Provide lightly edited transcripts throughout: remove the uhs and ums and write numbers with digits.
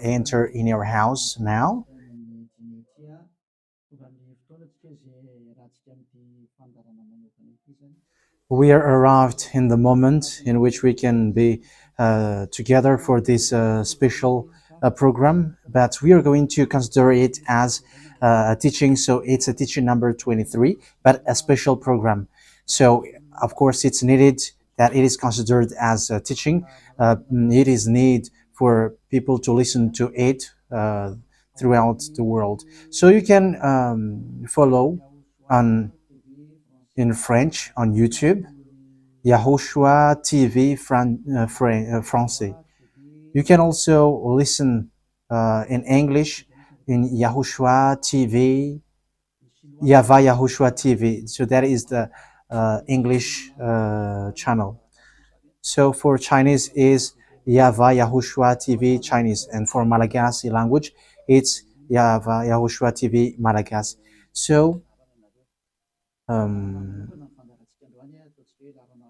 enter in your house now. We are arrived in the moment in which we can be together for this special program, but we are going to consider it as a teaching. So it's a teaching number 23, but a special program. So of course it's needed that it is considered as a teaching. It is need for people to listen to it throughout the world. So you can follow on in French on YouTube, YAHOSHUAH TV Français. You can also listen in English in YAHOSHUAH TV, YAHVAH YAHOSHUAH TV. So that is the English channel. So for Chinese is YAHVAH YAHOSHUAH TV Chinese, and for Malagasy language it's YAHVAH YAHOSHUAH TV Malagasy. So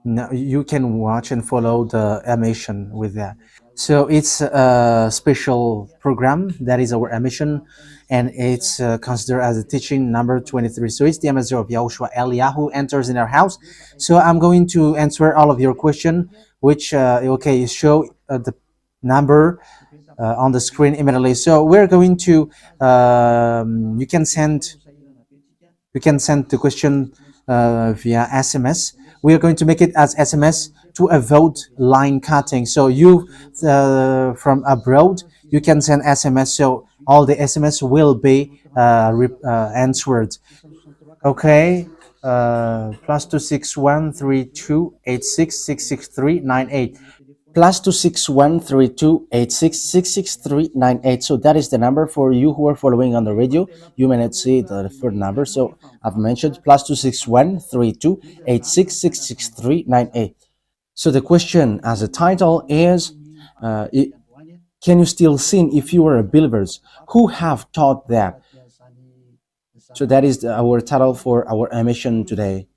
now you can watch and follow the emission with that. So it's a special program that is our emission, and it's considered as a teaching number 23. So it's the message of Yahushua Eliyahu enters in our house. So I'm going to answer all of your question, which okay, show the number on the screen immediately. So we're going to you can send the question via SMS. We are going to make it as SMS to avoid line cutting. So you from abroad, you can send SMS. So all the SMS will be answered. Okay. +2613286666398. +2613286666398. So that is the number for you who are following on the radio. You may not see the third number, so I've mentioned +2613286666398. So the question as a title is, can you still sin if you are a believers? Who have taught that? So that is our title for our emission today.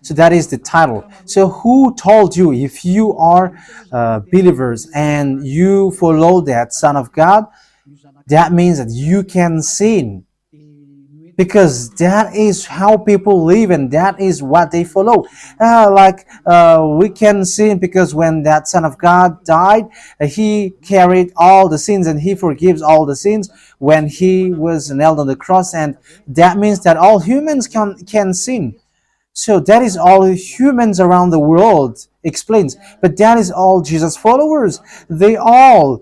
So that is the title. So who told you if you are believers and you follow that Son of God, that means that you can sin? Because that is how people live and that is what they follow. We can sin because when that Son of God died, he carried all the sins and he forgives all the sins when he was nailed on the cross, and that means that all humans can sin. So that is all humans around the world explains. But that is all Jesus followers. They all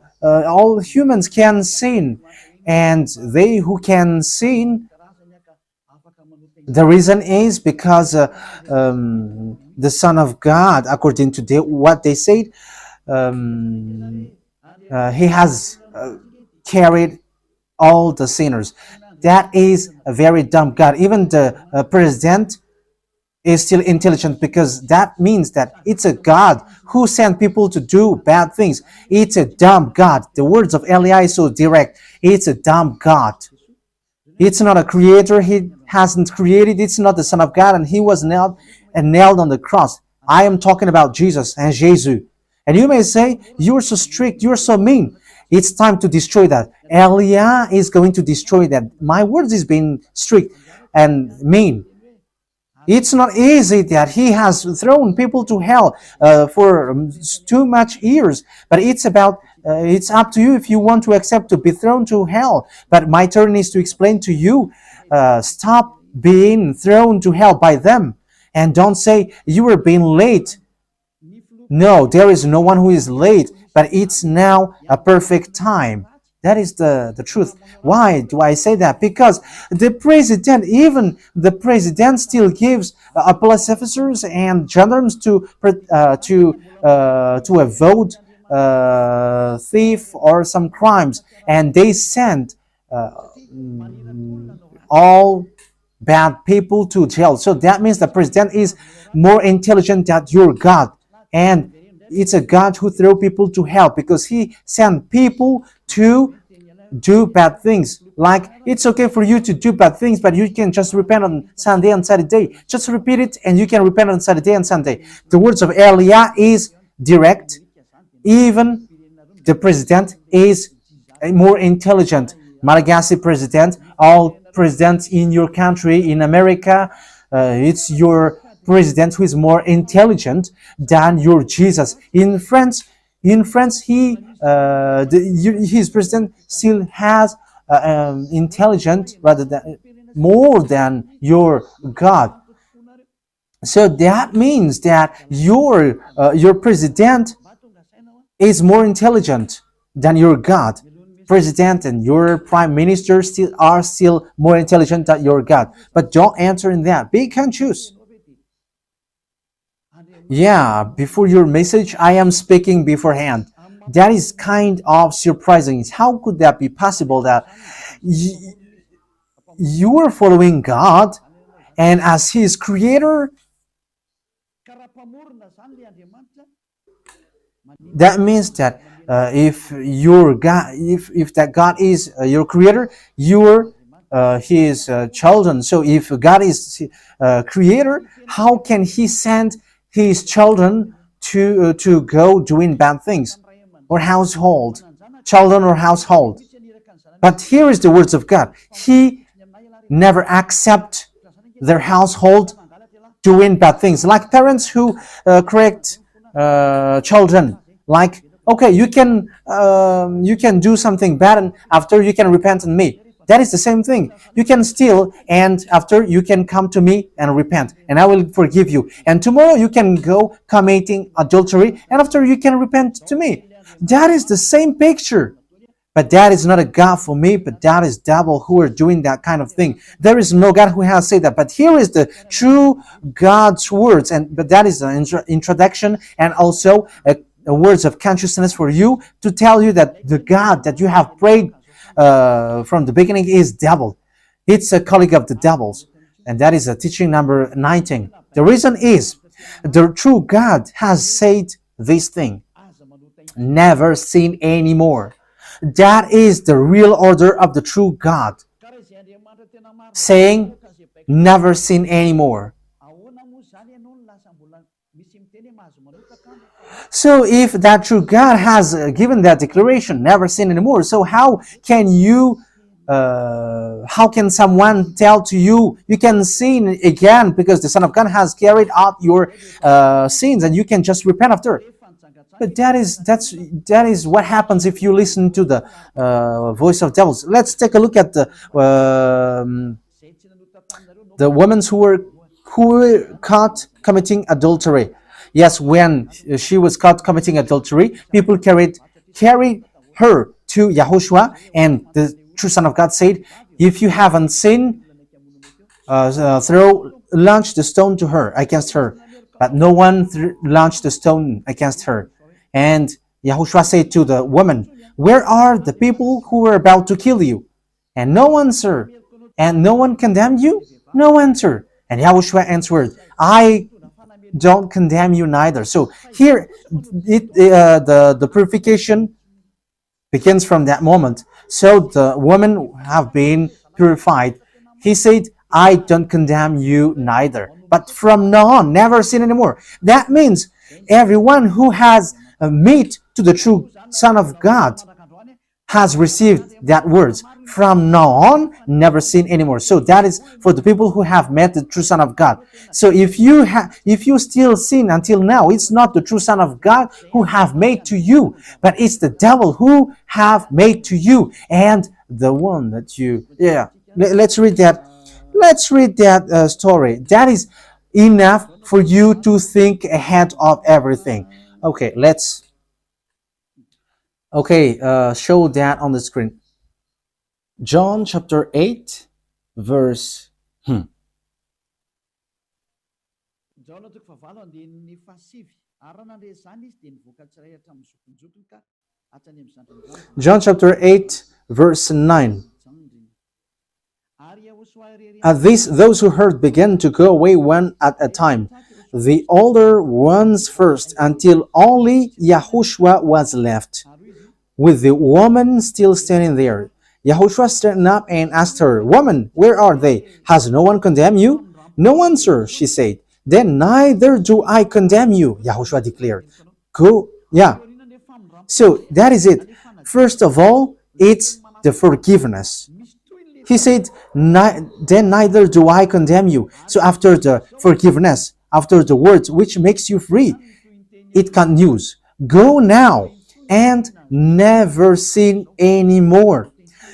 humans can sin. And they who can sin, the reason is because the Son of God, according to what they said, he has carried all the sinners. That is a very dumb God. Even the president is still intelligent, because that means that it's a God who sent people to do bad things. It's a dumb God. The words of Eli is so direct. It's a dumb God. It's not a creator. He hasn't created. It's not the Son of God, and he was nailed on the cross. I am talking about Jesus and Jesus. And you may say, you're so strict, you're so mean. It's time to destroy that. Elia is going to destroy that. My words is being strict and mean. It's not easy that he has thrown people to hell for too much years, but it's about it's up to you if you want to accept to be thrown to hell. But my turn is to explain to you, stop being thrown to hell by them, and don't say you were being late. No, there is no one who is late, but it's now a perfect time. That is the truth. Why do I say that? Because the president, even the president, still gives police officers and gendarmes to avoid thief or some crimes, and they send all bad people to jail. So that means the president is more intelligent than your God, and it's a God who throw people to hell because he sent people to do bad things. Like, it's okay for you to do bad things, but you can just repent on Sunday and Saturday. Just repeat it and you can repent on Saturday and Sunday. The words of Elia is direct. Even The president is more intelligent. Malagasy president, all presidents in your country, in America, it's your president who is more intelligent than your Jesus. In France, his president still has intelligent rather than more than your God. So that means that your president is more intelligent than your God. President and your prime minister are still more intelligent than your God. But don't answer in that. Be conscious. Yeah, before your message, I am speaking beforehand. That is kind of surprising. How could that be possible that you are following God and as His creator? That means that if your God, if that God is your creator, you're His children. So if God is creator, how can He send His children to go doing bad things or children or household? But here is the words of God. He never accept their household doing bad things, like parents who correct children. Like, okay, you can do something bad, and after you can repent on me. That is the same thing. You can steal, and after you can come to me and repent, and I will forgive you. And tomorrow you can go committing adultery, and after you can repent to me. That is the same picture. But that is not a God for me, but that is devil who are doing that kind of thing. There is no God who has said that. But here is the true God's words, but that is an introduction and also a words of consciousness for you to tell you that the God that you have prayed from the beginning is devil. It's a colleague of the devils. And that is a teaching number 19. The reason is the true God has said this thing. Never sin anymore. That is the real order of the true God. Saying, never sin anymore. So if that true God has given that declaration, never sin anymore, so how can someone tell to you, you can sin again because the Son of God has carried out your sins and you can just repent after? But that is what happens if you listen to the voice of devils. Let's take a look at the women who were caught committing adultery. Yes, when she was caught committing adultery, people carried her to YAHOSHUAH, and the true Son of God said, if you haven't sinned, launch the stone to her, against her. But no one launched the stone against her. And YAHOSHUAH said to the woman, where are the people who were about to kill you? And no answer. And no one condemned you? No answer. And YAHOSHUAH answered, I don't condemn you neither. So here, the purification begins from that moment. So the women have been purified. He said, I don't condemn you neither. But from now on, never sin anymore. That means everyone who has met to the true Son of God has received that words. From now on, never sin anymore. So that is for the people who have met the true Son of God. So if you still sin until now, it's not the true Son of God who have made to you, but it's the devil who have made to you, and the one that you. Yeah, let's read that. Let's read that story. That is enough for you to think ahead of everything. Okay, show that on the screen. John chapter 8, verse. John chapter 8, verse 9. At this, those who heard began to go away one at a time, the older ones first, until only YAHOSHUAH was left, with the woman still standing there. YAHOSHUAH straightened up and asked her, Woman, where are they? Has no one condemned you? No one, sir, she said. Then neither do I condemn you, YAHOSHUAH declared. Go, yeah. So that is it. First of all, it's the forgiveness. He said, then neither do I condemn you. So after the forgiveness, after the words which makes you free, it continues. Go now and never sin anymore.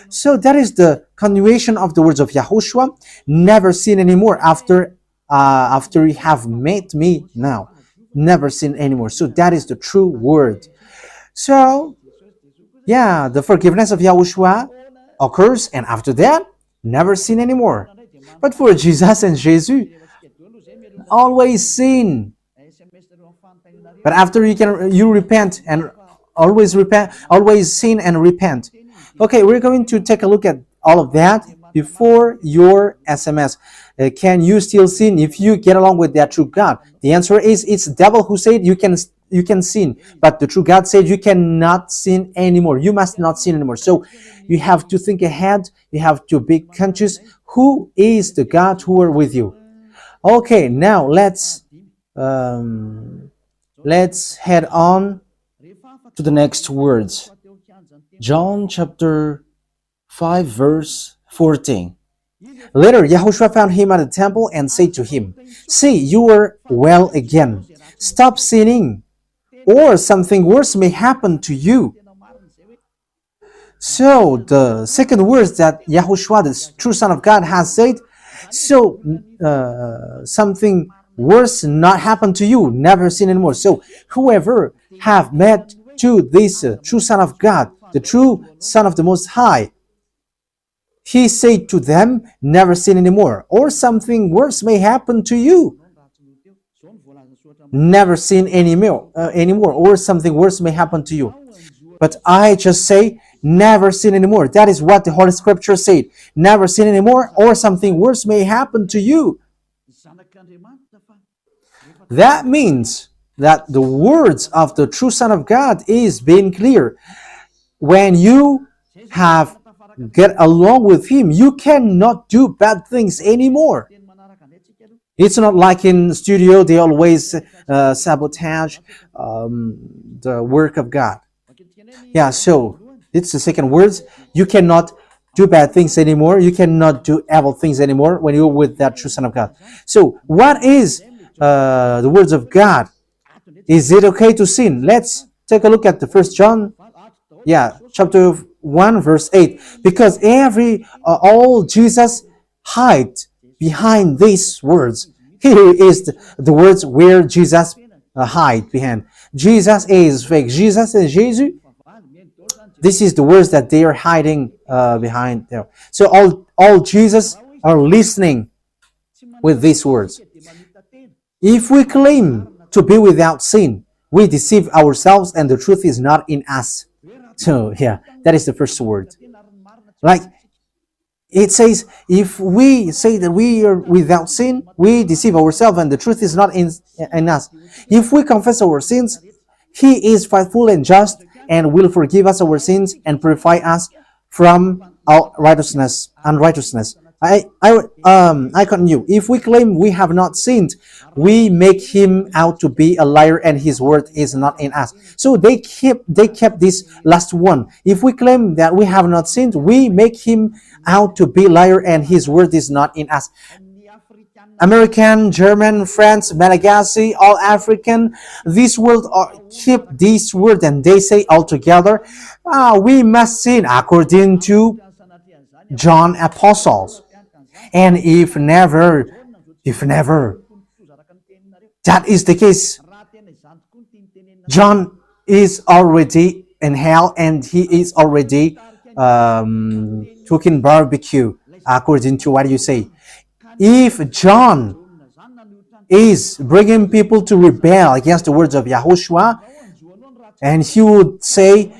So that is the continuation of the words of Yahushua. Never sin anymore after you have met me now. Never sin anymore. So that is the true word. So yeah, the forgiveness of Yahushua occurs, and after that, never sin anymore. But for Jesus and Jesus, always sin. But after you repent and always sin and repent. Okay, we're going to take a look at all of that before your SMS. Can you still sin if you get along with that true God? The answer is it's the devil who said you can sin, but the true God said you cannot sin anymore. You must not sin anymore. So you have to think ahead. You have to be conscious. Who is the God who are with you? Okay, now let's head on to the next words. John chapter 5 verse 14. Later, Yahushua found him at the temple and said to him, "See, you are well again. Stop sinning, or something worse may happen to you." So, the second words that Yahushua, the true Son of God, has said, so something worse not happen to you, never sin anymore. So, whoever have met to this true Son of God, the true Son of the Most High, he said to them, never sin anymore, or something worse may happen to you. Never sin anymore, or something worse may happen to you. But I just say, never sin anymore. That is what the Holy Scripture said. Never sin anymore, or something worse may happen to you. That means that the words of the true Son of God is being clear. When you have get along with him, you cannot do bad things anymore. It's not like in studio they always sabotage the work of God. Yeah, so it's the second words. You cannot do bad things anymore. You cannot do evil things anymore when you're with that true Son of God. So what is the words of God? Is it okay to sin? Let's take a look at the First John, chapter 1 verse 8. Because all Jesus hide behind these words. Here is the words where Jesus hide behind. Jesus is fake. Jesus and Jesus. This is the words that they are hiding behind there. So all Jesus are listening with these words. If we claim to be without sin, we deceive ourselves and the truth is not in us. So that is the first word. Like it says, if we say that we are without sin, we deceive ourselves and the truth is not in us. If we confess our sins, he is faithful and just and will forgive us our sins and purify us from all unrighteousness. I continue. If we claim we have not sinned, we make him out to be a liar and his word is not in us. So they kept this last one. If we claim that we have not sinned, we make him out to be a liar and his word is not in us. American, German, French, Malagasy, all African, this world keep this word and they say all together, we must sin according to John Apostles. And if never that is the case, John is already in hell and he is already cooking barbecue according to what you say. If John is bringing people to rebel against the words of Yahushua, and he would say,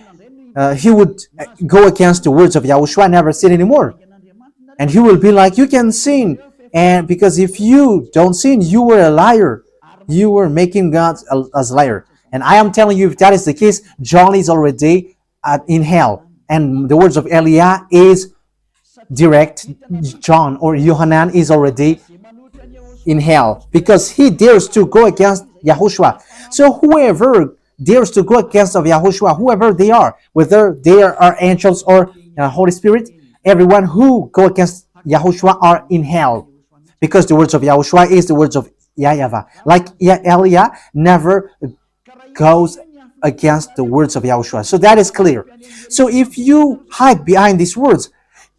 he would go against the words of Yahushua, never sin anymore. And he will be like, you can sin. And because if you don't sin, you were a liar. You were making God as a liar. And I am telling you, if that is the case, John is already in hell. And the words of Eliah is direct. John or Yohanan is already in hell because he dares to go against Yahushua. So whoever dares to go against of Yahushua, whoever they are, whether they are angels or Holy Spirit, everyone who go against Yahushua are in hell. Because the words of Yahushua is the words of YAHVAH. Like Elia never goes against the words of Yahushua. So that is clear. So if you hide behind these words,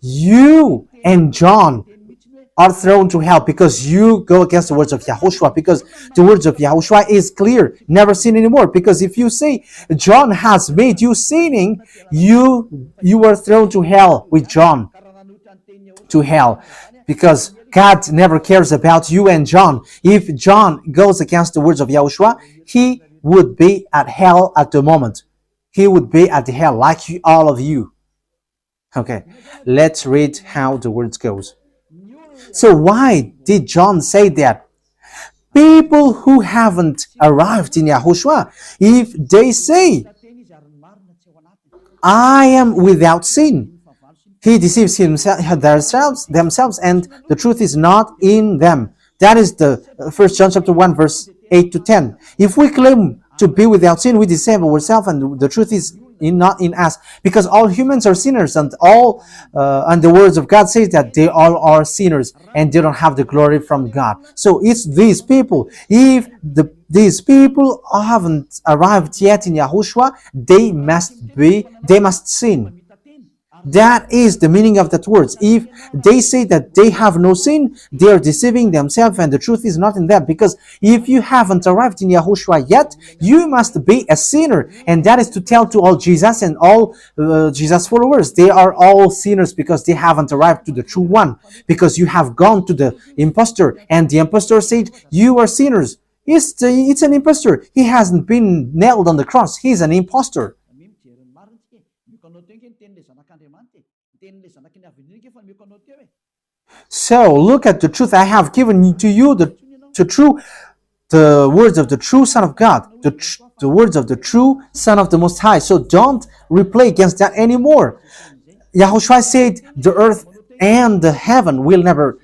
you and John are thrown to hell because you go against the words of Yahushua, because the words of Yahushua is clear, never sin anymore. Because if you say John has made you sinning, you are thrown to hell with John, to hell, because God never cares about you and John. If John goes against the words of Yahushua, he would be at hell at the moment. He would be at the hell like all of you. Okay, let's read how the words goes. So why did John say that? People who haven't arrived in Yahushua, if they say, I am without sin, he deceives themselves, and the truth is not in them. That is the 1 John chapter 1, verse 8 to 10. If we claim to be without sin, we deceive ourselves, and the truth is not in us, because all humans are sinners, and the words of God says that they all are sinners and they don't have the glory from God. So it's these people. If these people haven't arrived yet in Yahushua, they must sin. That is the meaning of that words. If they say that they have no sin, they are deceiving themselves, and the truth is not in them. Because if you haven't arrived in Yahushua yet, you must be a sinner. And that is to tell to all Jesus and all Jesus followers. They are all sinners because they haven't arrived to the true one. Because you have gone to the impostor, and the impostor said, you are sinners. It's an impostor. He hasn't been nailed on the cross. He's an impostor. So look at the truth. I have given to you the words of the true Son of God, the words of the true Son of the Most High. So don't replay against that anymore. Yahushua said the earth and the heaven will never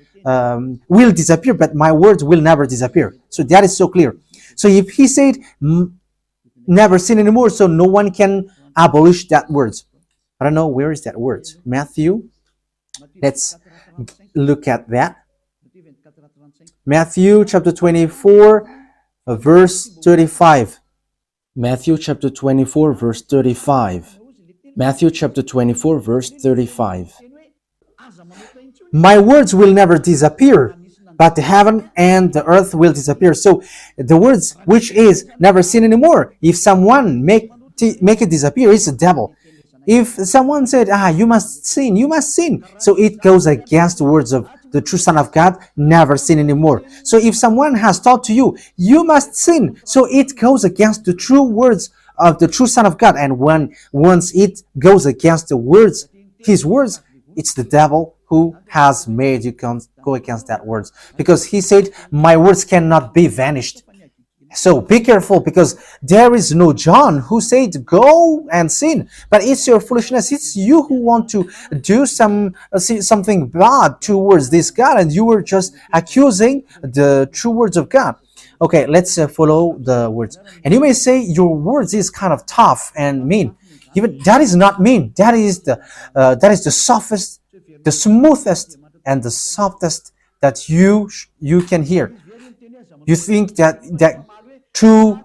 will disappear, but my words will never disappear. So that is so clear. So if he said never sin anymore, so no one can abolish that words. I don't know, where is that word? Matthew. Let's look at that. Matthew chapter 24, verse 35. Matthew chapter 24, verse 35. Matthew chapter 24, verse 35. My words will never disappear, but the heaven and the earth will disappear. So the words which is never sin anymore, if someone make it disappear, it's the devil. If someone said, you must sin, you must sin. So it goes against the words of the true Son of God, never sin anymore. So if someone has taught to you, you must sin. So it goes against the true words of the true Son of God. And once it goes against the words, his words, it's the devil who has made you go against that words. Because he said, my words cannot be vanished. So be careful, because there is no John who said go and sin, but it's your foolishness. It's you who want to do something bad towards this God, and you were just accusing the true words of God. Okay, let's follow the words. And you may say your words is kind of tough and mean. Even that is not mean. That is the softest, the smoothest, and the softest that you can hear. You think that true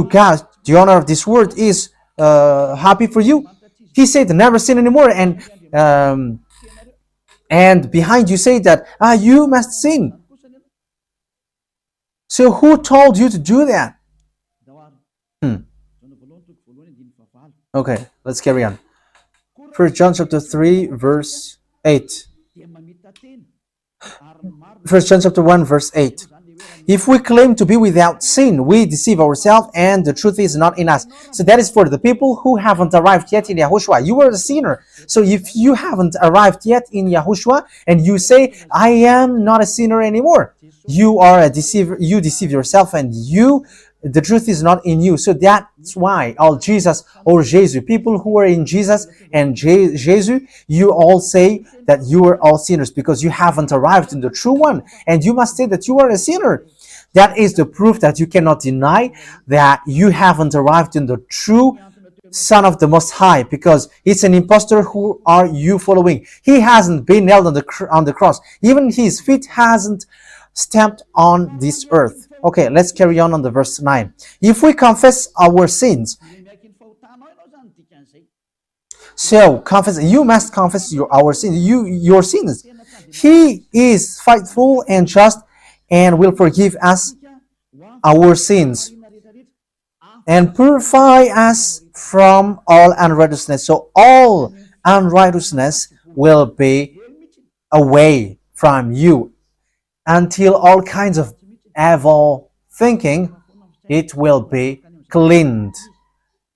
God, the owner of this world, is happy for you? He said never sin anymore, and behind you say that you must sin. So who told you to do that? Okay, let's carry on. 1 John chapter 3, verse 8. 1 John chapter 1, verse 8. If we claim to be without sin, we deceive ourselves, and the truth is not in us. So that is for the people who haven't arrived yet in Yahushua. You are a sinner. So if you haven't arrived yet in Yahushua, and you say, I am not a sinner anymore, you are a deceiver. You deceive yourself, and the truth is not in you. So that's why all Jesus or Jesus, people who are in Jesus and Jesus, you all say that you are all sinners, because you haven't arrived in the true one, and you must say that you are a sinner. That is the proof that you cannot deny that you haven't arrived in the true Son of the Most High, because it's an impostor. Who are you following? He hasn't been nailed on the cross. Even his feet hasn't stamped on this earth. Okay, let's carry on the verse 9. If we confess our sins, so confess, you must confess our sins, your sins. He is faithful and just and will forgive us our sins and purify us from all unrighteousness. So all unrighteousness will be away from you until all kinds of evil thinking, it will be cleaned.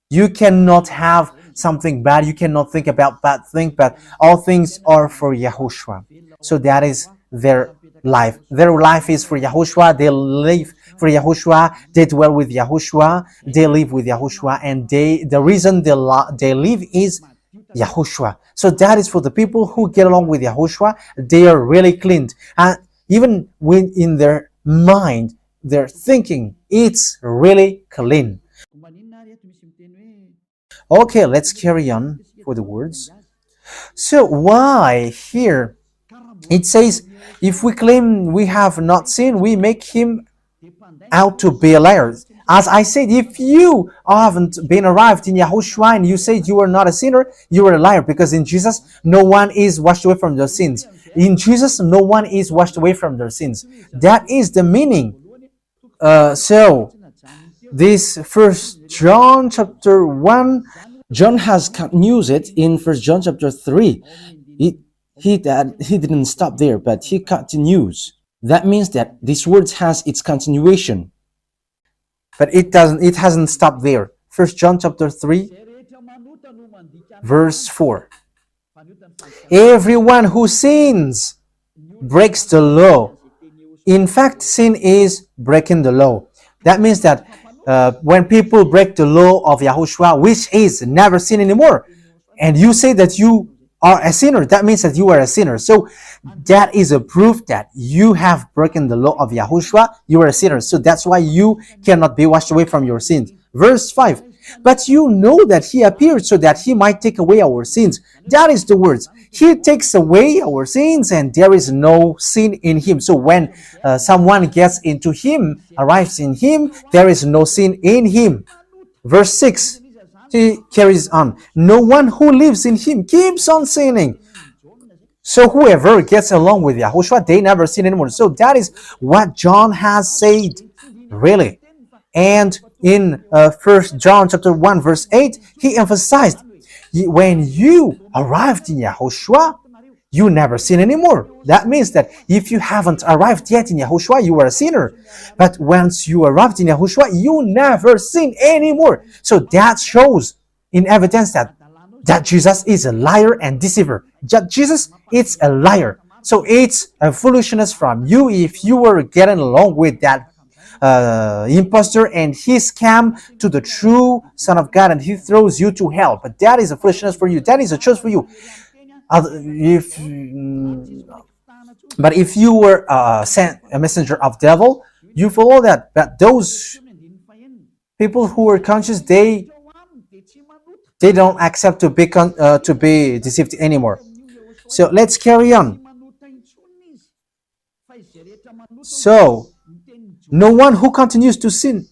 You cannot have something bad. You cannot think about bad things, but all things are for Yahushua. So that is their life. Their life is for Yahushua. They live for Yahushua. They dwell with Yahushua. They live with Yahushua. And the reason they live is Yahushua. So that is for the people who get along with Yahushua. They are really cleaned. And even when in their mind, their thinking, it's really clean. Okay, let's carry on for the words. So why here it says, if we claim we have not sinned, we make him out to be a liar. As I said, if you haven't been arrived in Yahushua and you said you are not a sinner, you are a liar, because in Jesus, no one is washed away from their sins. In Jesus, no one is washed away from their sins. That is the meaning. So, this First John chapter 1, John has continued it in First John chapter 3. He didn't stop there, but he continues. That means that this word has its continuation. But it hasn't stopped there. First John chapter 3, verse 4. Everyone who sins breaks the law. In fact, sin is breaking the law. That means that when people break the law of Yahushua, which is never sin anymore, and you say that you are a sinner, that means that you are a sinner. So that is a proof that you have broken the law of Yahushua. You are a sinner. So that's why you cannot be washed away from your sins. Verse 5. But you know that he appeared so that he might take away our sins. That is the words. He takes away our sins, and there is no sin in him. So when someone gets into him, arrives in him, there is no sin in him. Verse 6. He carries on. No one who lives in him keeps on sinning. So whoever gets along with Yahushua, they never sin anymore. So that is what John has said, really. And in 1 John chapter 1 verse 8, he emphasized, when you arrived in Yahushua, you never sin anymore. That means that if you haven't arrived yet in Yahushua, you are a sinner. But once you arrived in Yahushua, you never sin anymore. So that shows in evidence that Jesus is a liar and deceiver. Jesus is a liar. So it's a foolishness from you if you were getting along with that impostor and he scam to the true Son of God and he throws you to hell. But that is a foolishness for you. That is a choice for you. But if you were sent a messenger of devil, you follow that. But those people who are conscious, they don't accept to be deceived anymore. So let's carry on. So no one who continues to sin,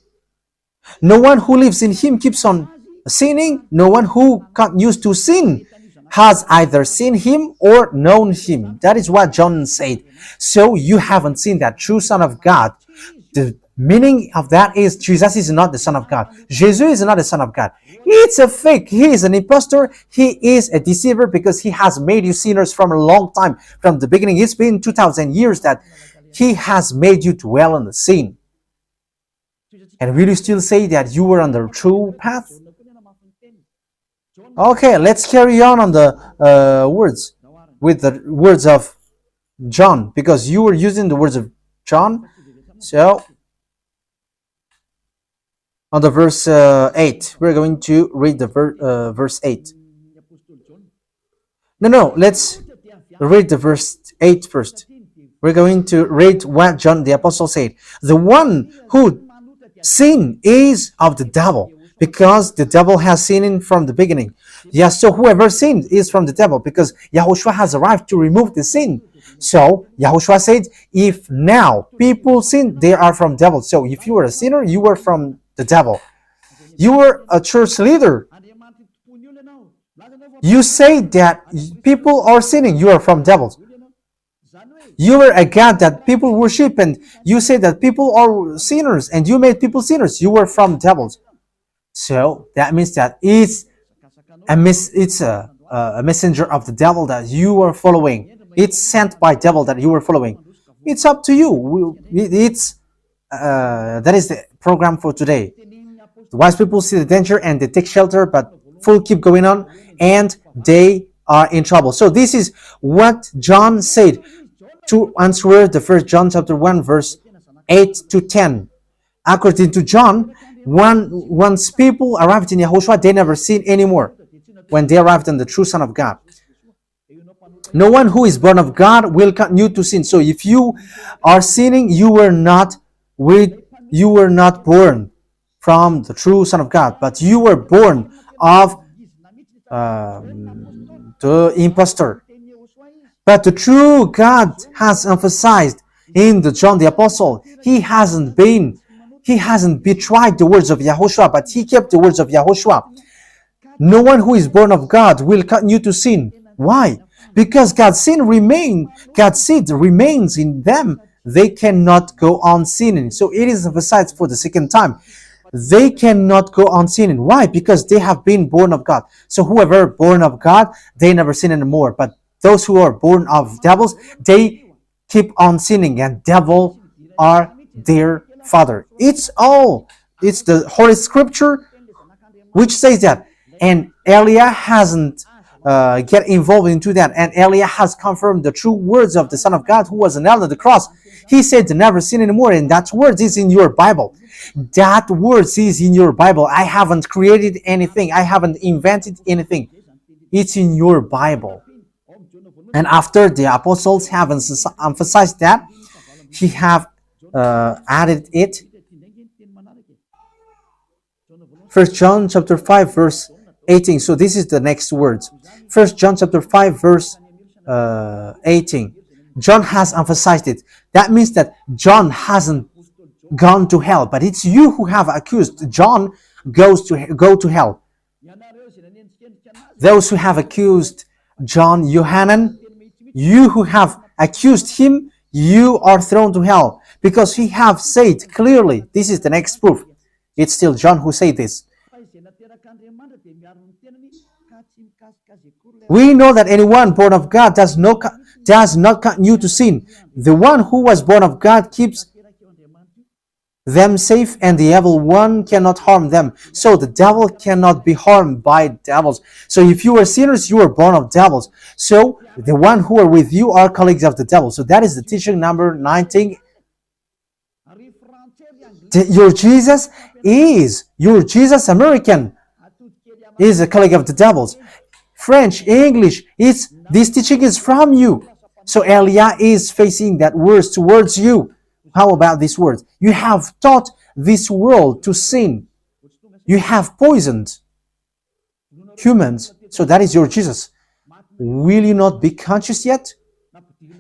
no one who lives in him keeps on sinning. No one who continues to sin has either seen him or known him. That is what John said. So you haven't seen that true Son of God. The meaning of that is Jesus is not the Son of God. Jesus is not the Son of God. It's a fake. He is an impostor. He is a deceiver because he has made you sinners from a long time. From the beginning, it's been 2,000 years that he has made you dwell in the sin. And will you still say that you were on the true path? Okay, let's carry on the words with the words of John, because you were using the words of John. So on the verse 8, we're going to read the verse 8. No, let's read the verse 8 first. We're going to read what John the Apostle said. The one who sin is of the devil, because the devil has sinned from the beginning. Yes, so whoever sinned is from the devil, because Yahushua has arrived to remove the sin. So Yahushua said, if now people sin, they are from devil. So if you were a sinner, you were from the devil. You were a church leader. You say that people are sinning, you are from devils. You were a God that people worship, and you say that people are sinners, and you made people sinners, you were from devils. So that means that it's a messenger of the devil that you are following. It's sent by devil that you are following. It's up to you. That is the program for today. The wise people see the danger and they take shelter, but fool keep going on and they are in trouble. So this is what John said to answer the 1 John chapter 1 verse 8 to 10. According to John, once people arrived in Yahushua, they never sin anymore when they arrived in the true Son of God. No one who is born of God will continue to sin. So if you are sinning, you were not born from the true Son of God, but you were born of the impostor. But the true God has emphasized in the John the Apostle, he hasn't betrayed the words of Yahushua, but he kept the words of Yahushua. No one who is born of God will continue to sin. Why? Because God's seed remains in them. They cannot go on sinning. So it is emphasized for the second time. They cannot go on sinning. Why? Because they have been born of God. So whoever born of God, they never sin anymore. But those who are born of devils, they keep on sinning, and devil are their father. It's the Holy Scripture which says that. And Elia hasn't get involved into that. And Elia has confirmed the true words of the Son of God who was nailed on the cross. He said to never sin anymore, and that word is in your Bible. That word is in your Bible. I haven't created anything. I haven't invented anything. It's in your Bible. And after the apostles have emphasized that, he have added it. 1 John chapter 5 verse 18. So this is the next words. 1 John chapter 5 verse 18. John has emphasized it. That means that John hasn't gone to hell, but it's you who have accused John go to hell. Those who have accused John Yohanan, you who have accused him, you are thrown to hell, because he have said clearly. This is the next proof. It's still John who said this. We know that anyone born of God does not continue to sin. The one who was born of God keeps them safe, and the evil one cannot harm them. So the devil cannot be harmed by devils. So if you are sinners, you are born of devils. So the one who are with you are colleagues of the devil. So that is the teaching number 19. Your Jesus American is a colleague of the devils. French, English, this teaching is from you. So Elia is facing that words towards you. How about these words? You have taught this world to sin. You have poisoned humans. So that is your Jesus. Will you not be conscious yet?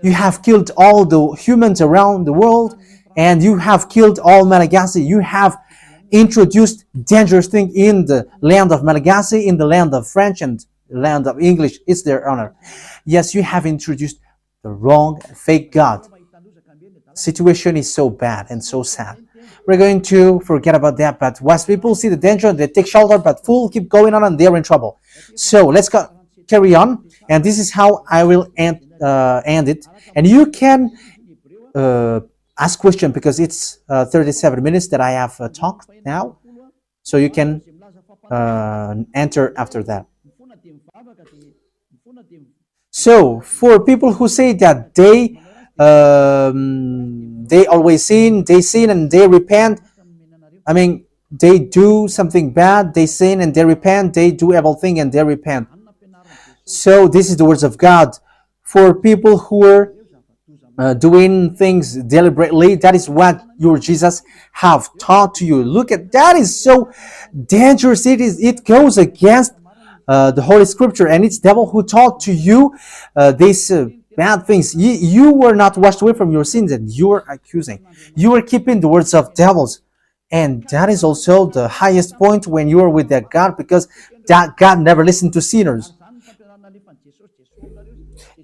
You have killed all the humans around the world, and you have killed all Malagasy. You have introduced dangerous things in the land of Malagasy, in the land of French, and the land of English. It's their honor. Yes, you have introduced the wrong, fake God. Situation is so bad and so sad. We're going to forget about that, but wise people see the danger and they take shelter, but fools keep going on and they're in trouble. So let's carry on, and this is how I will end it. And you can ask question, because it's 37 minutes that I have talked now, so you can enter after that. So for people who say that they always sin, and they repent. I mean, they do something bad, they sin and they repent. They do evil thing and they repent. So this is the words of God for people who are doing things deliberately. That is what your Jesus have taught to you. Look at that, is so dangerous. It goes against the Holy Scripture, and it's devil who taught to you these bad things. You were not washed away from your sins, and you were accusing. You were keeping the words of devils. And that is also the highest point when you are with that God, because that God never listened to sinners.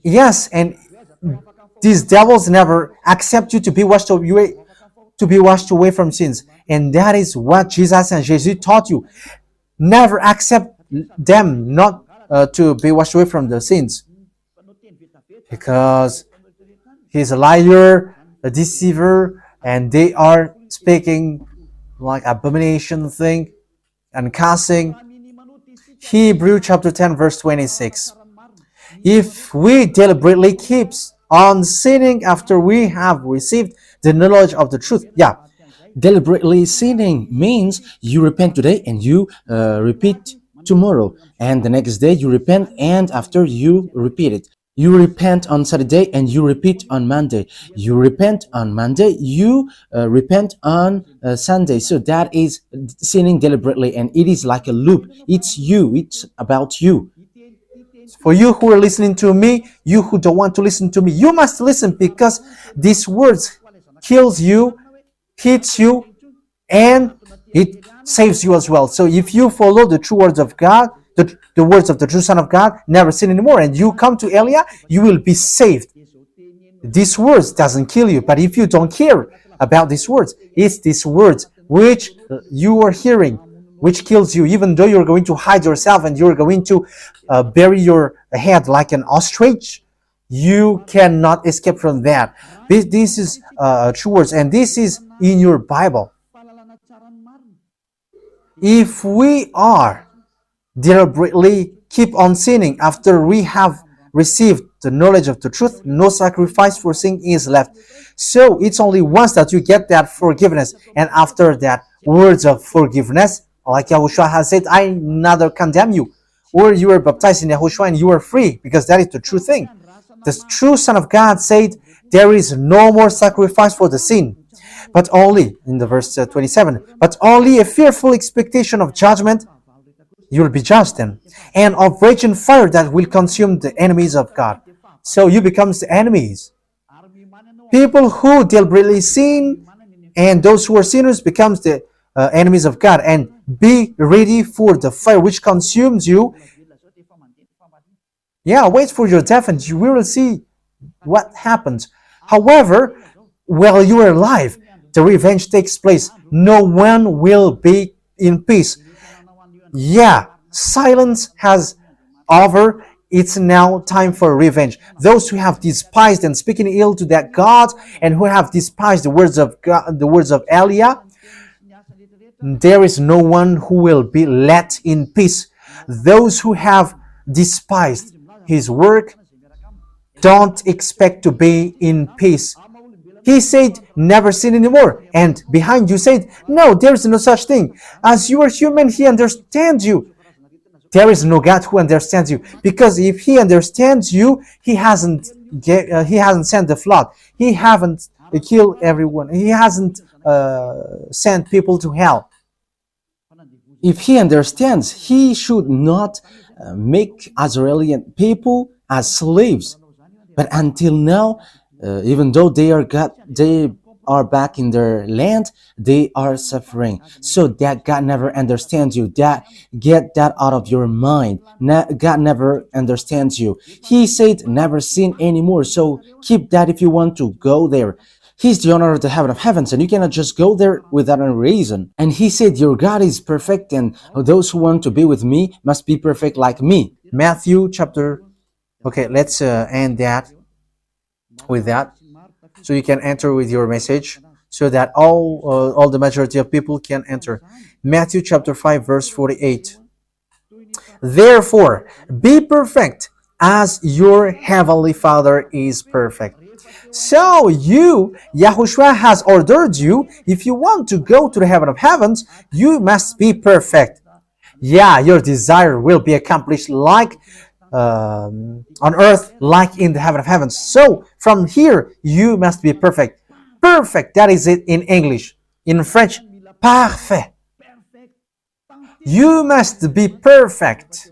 Yes, and these devils never accept you to be washed away from sins. And that is what Jesus and Jesus taught you. Never accept them not to be washed away from the sins, because he's a liar, a deceiver, and they are speaking like abomination thing and cussing. Hebrew chapter 10 verse 26. If we deliberately keep on sinning after we have received the knowledge of the truth. Yeah, Deliberately sinning means you repent today and you repeat tomorrow, and the next day you repent, and after you repeat it. You repent on Saturday and you repeat on Monday. You repent on Monday, you repent on Sunday. So that is sinning deliberately, and it is like a loop. It's you, it's about you. for you who are listening to me, you who don't want to listen to me, you must listen, because these words kills you, hits you, and it saves you as well. So if you follow the true words of God, the words of the true Son of God, never sin anymore, and you come to Elia, you will be saved. These words doesn't kill you, but if you don't care about these words, it's these words which you are hearing which kills you, even though you're going to hide yourself and you're going to bury your head like an ostrich. You cannot escape from that. This is true words, and this is in your Bible. If we are deliberately keep on sinning after we have received the knowledge of the truth, no sacrifice for sin is left. So it's only once that you get that forgiveness, and after that words of forgiveness, like Yahushua has said, I neither condemn you. Or you are baptized in Yahushua and you are free, because that is the true thing. The true Son of God said, there is no more sacrifice for the sin, but only, in the verse 27, but only a fearful expectation of judgment. You will be judged then, and of raging fire that will consume the enemies of God. So you become the enemies. People who deliberately sin and those who are sinners becomes the enemies of God, and be ready for the fire which consumes you. Yeah, wait for your death and you will see what happens. However, while you are alive, the revenge takes place. No one will be in peace. Yeah, silence has over. It's now time for revenge. Those who have despised and speaking ill to that God, and who have despised the words of God, the words of Elia, there is no one who will be let in peace. Those who have despised his work don't expect to be in peace. He said, never sin anymore. And behind you said, no, there is no such thing. As you are human, he understands you. There is no God who understands you. Because if he understands you, he hasn't sent the flood. He haven't killed everyone. He hasn't sent people to hell. If he understands, he should not make Israeli people as slaves. But until now, even though they are back in their land, they are suffering. So that God never understands you. Get that out of your mind. God never understands you. He said never sin anymore. So keep that if you want to go there. He's the owner of the heaven of heavens, and you cannot just go there without a reason. And he said, your God is perfect, and those who want to be with me must be perfect like me. Matthew chapter... Okay, let's end that with that. So you can enter with your message, so that all the majority of people can enter. Matthew chapter 5 verse 48. Therefore, be perfect as your heavenly Father is perfect. So Yahushua has ordered you, if you want to go to the heaven of heavens, you must be perfect. Yeah, your desire will be accomplished like on earth like in the heaven of heavens. So from here you must be perfect. Perfect, that is it in English. In French, parfait. You must be perfect.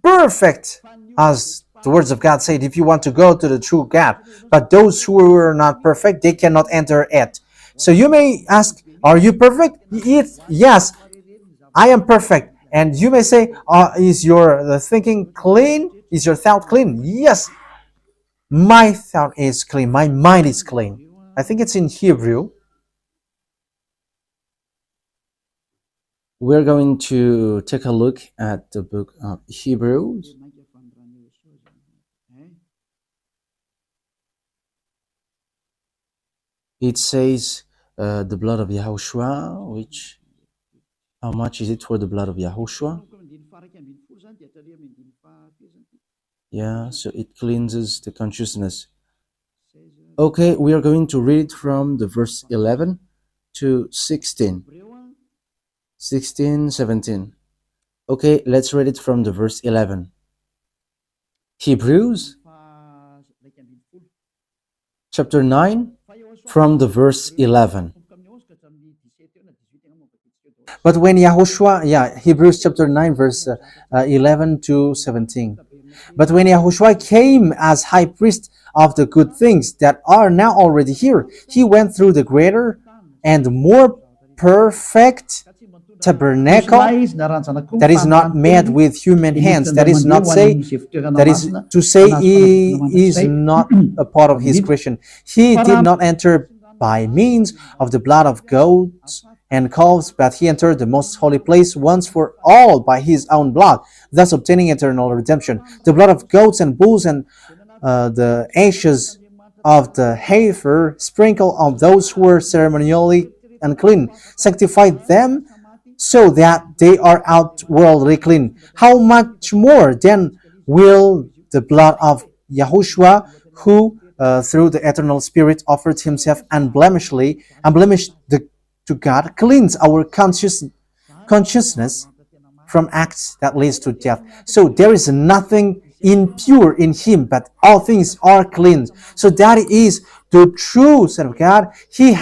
Perfect, as the words of God said, if you want to go to the true God. But those who are not perfect, they cannot enter it. So you may ask, are you perfect? Yes, I am perfect. And you may say, is your thinking clean? Is your thought clean? Yes, my thought is clean. My mind is clean. I think it's in Hebrew. We're going to take a look at the book of Hebrews. It says the blood of Yahushua, which, how much is it for the blood of Yahushua? Yeah, so it cleanses the consciousness. Okay, we are going to read from the verse 11 to 16. 16, 17. Okay, let's read it from the verse 11. Hebrews chapter 9 from the verse 11. But when Yahushua, Hebrews chapter 9, verse 11 to 17. But when Yahushua came as high priest of the good things that are now already here, he went through the greater and more perfect tabernacle that is not made with human hands. That is to say he is not a part of his creation. He did not enter by means of the blood of goats and calves, but he entered the most holy place once for all by his own blood, thus obtaining eternal redemption. The blood of goats and bulls and the ashes of the heifer sprinkled on those who were ceremonially unclean, sanctified them so that they are outwardly clean. How much more then will the blood of Yahushua, who through the eternal Spirit offered himself unblemished to God, cleanse our consciousness from acts that leads to death. So there is nothing impure in him, but all things are clean. So that is the true Son of God. He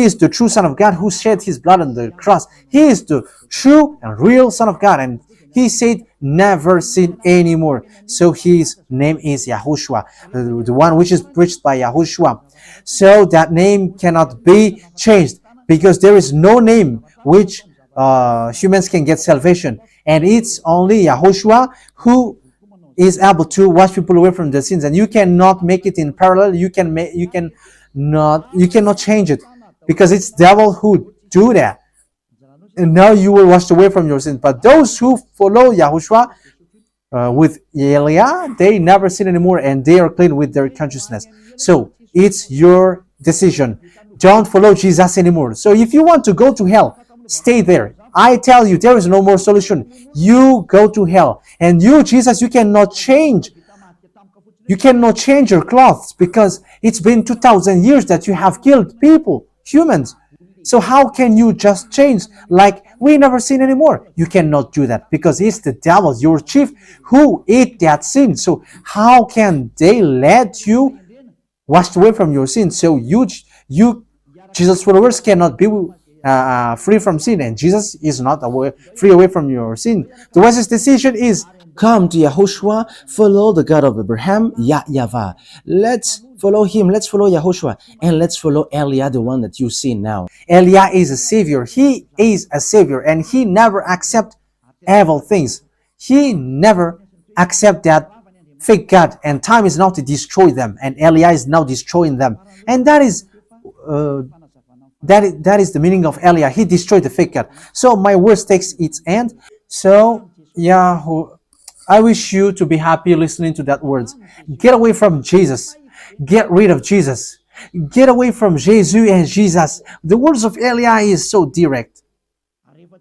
is the true Son of God who shed his blood on the cross. He is the true and real Son of God, and he said never sin anymore. So his name is Yahushua, the one which is preached by Yahushua. So that name cannot be changed, because there is no name which humans can get salvation, and it's only Yahushua who is able to wash people away from their sins. And you cannot make it in parallel. You cannot change it, because it's devil who do that. And now you will wash away from your sins. But those who follow Yahushua with Elia, they never sin anymore, and they are clean with their consciousness. So it's your decision. Don't follow Jesus anymore. So if you want to go to hell, stay there. I tell you, there is no more solution. You go to hell. And you, Jesus, you cannot change. You cannot change your clothes, because it's been 2,000 years that you have killed people, humans. So how can you just change like we never sin anymore? You cannot do that, because it's the devil, your chief, who ate that sin. So how can they let you wash away from your sin? So you Jesus' followers cannot be free from sin, and Jesus is not free away from your sin. The wisest decision is come to Yahushua, follow the God of Abraham, YAHVAH. Let's follow him, let's follow Yahushua, and let's follow Elia, the one that you see now. Elia is a savior. He is a savior, and he never accept evil things. He never accept that fake God, and time is now to destroy them, and Elia is now destroying them. And that is the meaning of Elia. He destroyed the fake God. So my words takes its end. So I wish you to be happy listening to that words. Get away from Jesus. Get rid of Jesus. Get away from Jesus and Jesus. The words of Elia is so direct.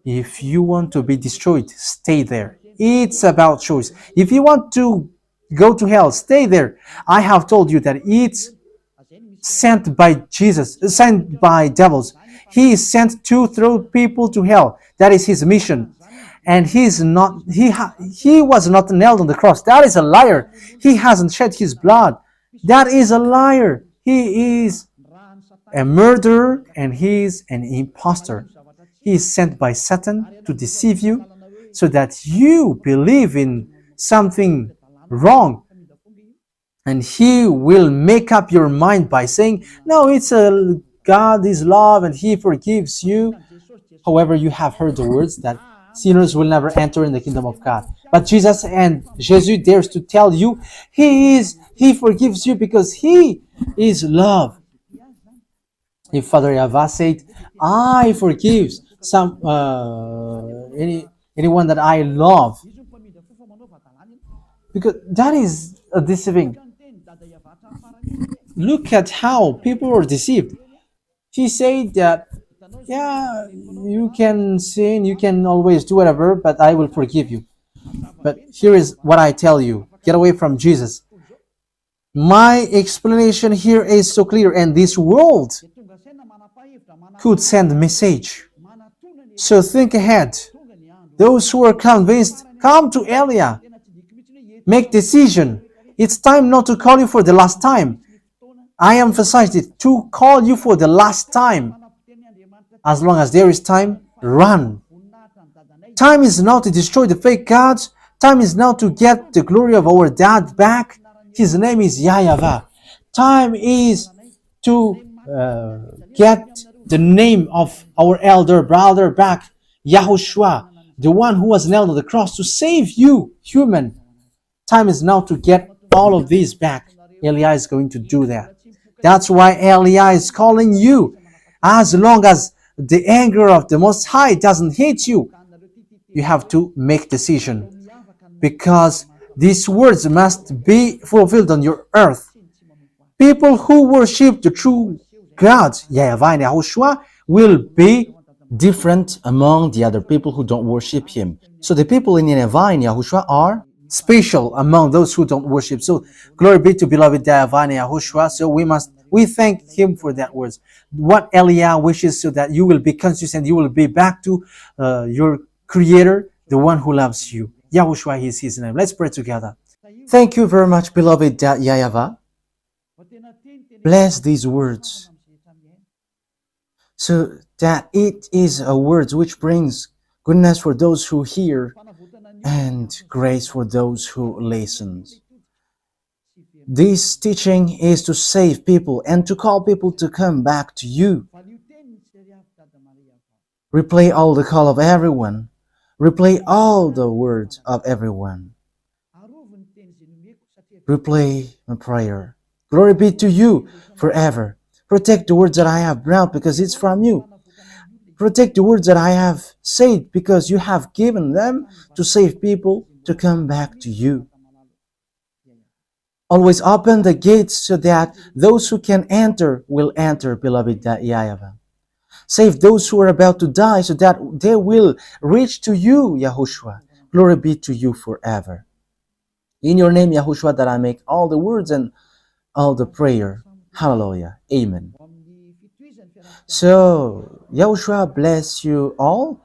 If you want to be destroyed, stay there. It's about choice. If you want to go to hell, stay there. I have told you that it's sent by Jesus, sent by devils. He is sent to throw people to hell. That is his mission. and he was not nailed on the cross. That is a liar. He hasn't shed his blood. That is a liar. He is a murderer and he is an impostor. He is sent by Satan to deceive you so that you believe in something wrong. And he will make up your mind by saying, no, it's a God is love and he forgives you. However, you have heard the words that sinners will never enter in the kingdom of God. But Jesus dares to tell you, he forgives you because he is love. If Father YAHVAH said, I forgive anyone that I love, because that is a deceiving. Look at how people are deceived. He said that, yeah, you can sin, you can always do whatever, but I will forgive you. But here is what I tell you. Get away from Jesus. My explanation here is so clear, and this world could send a message. So think ahead. Those who are convinced, come to Elia. Make decision. It's time not to call you for the last time. I emphasized it, to call you for the last time. As long as there is time, run. Time is now to destroy the fake gods. Time is now to get the glory of our dad back. His name is YAHVAH. Time is to get the name of our elder brother back, YAHOSHUAH, the one who was nailed on the cross to save you, human. Time is now to get all of these back. Elia is going to do that. That's why Elia is calling you. As long as the anger of the Most High doesn't hit you, you have to make decision, because these words must be fulfilled on your earth. People who worship the true God, YAHVAH and YAHOSHUAH, will be different among the other people who don't worship him. So the people in YAHVAH and YAHOSHUAH are special among those who don't worship. So glory be to beloved YAHVAH and YAHOSHUAH. So we thank him for that words. What Elia wishes, so that you will be consistent, you will be back to your Creator, the one who loves you. YAHOSHUAH is his name. Let's pray together. Thank you very much, beloved YAHVAH. Bless these words, so that it is a word which brings goodness for those who hear and grace for those who listen. This teaching is to save people and to call people to come back to you. Replay all the call of everyone. Replay all the words of everyone. Replay my prayer. Glory be to you forever. Protect the words that I have brought, because it's from you. Protect the words that I have said, because you have given them to save people to come back to you. Always open the gates so that those who can enter will enter, beloved YAHVAH. Save those who are about to die so that they will reach to you, YAHOSHUAH. Glory be to you forever. In your name, YAHOSHUAH, that I make all the words and all the prayer. Hallelujah. Amen. So, YAHOSHUAH bless you all.